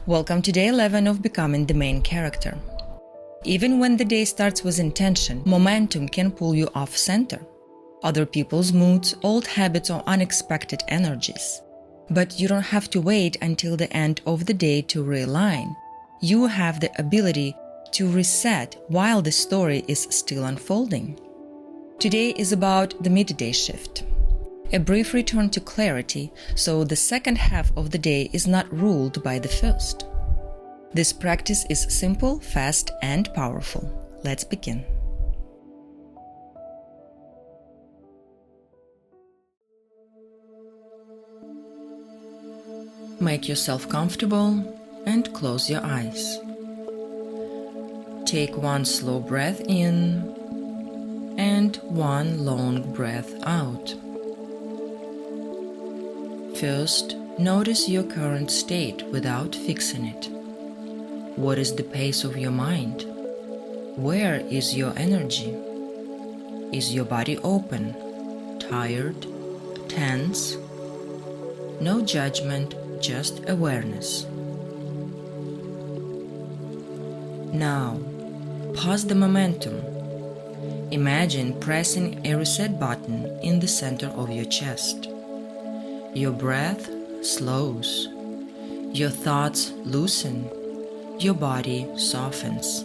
Welcome to day 11 of becoming the main character. Even when the day starts with intention, momentum can pull you off center. Other people's moods, old habits, or unexpected energies. But you don't have to wait until the end of the day to realign. You have the ability to reset while the story is still unfolding. Today is about the midday shift. A brief return to clarity, so the second half of the day is not ruled by the first. This practice is simple, fast, and powerful. Let's begin. Make yourself comfortable and close your eyes. Take one slow breath in and one long breath out. First, notice your current state without fixing it. What is the pace of your mind? Where is your energy? Is your body open, tired, tense? No judgment, just awareness. Now, pause the momentum. Imagine pressing a reset button in the center of your chest. Your breath slows, your thoughts loosen, your body softens.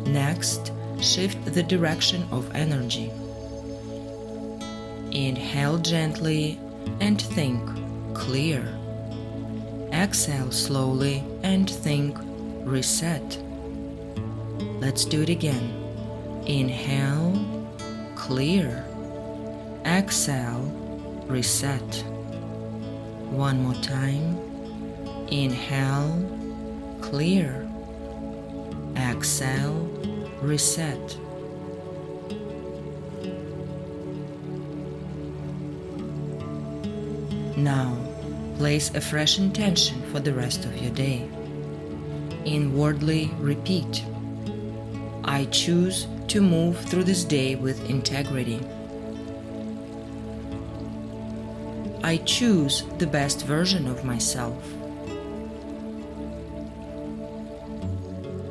Next, shift the direction of energy. Inhale gently and think clear. Exhale slowly and think reset. Let's do it again. Inhale, clear. Exhale, reset. One more time. Inhale, clear. Exhale, reset. Now, place a fresh intention for the rest of your day. Inwardly repeat, I choose to move through this day with integrity. I choose the best version of myself.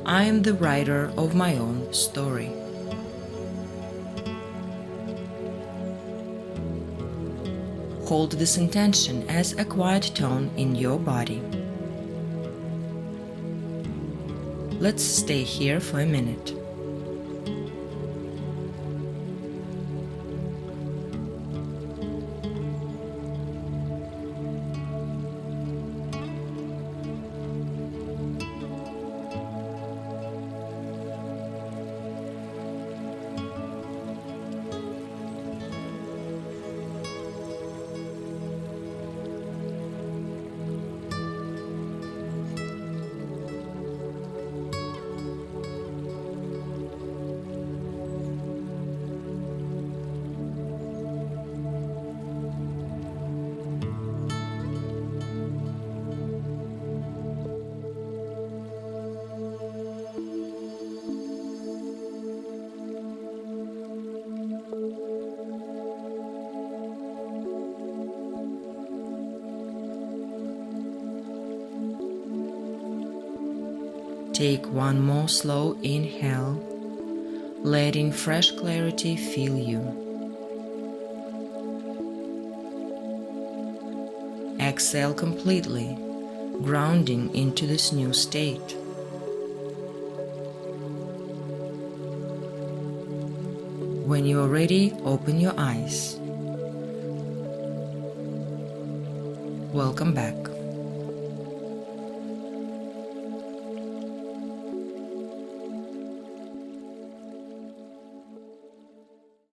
I am the writer of my own story. Hold this intention as a quiet tone in your body. Let's stay here for a minute. Take one more slow inhale, letting fresh clarity fill you. Exhale completely, grounding into this new state. When you are ready, open your eyes. Welcome back.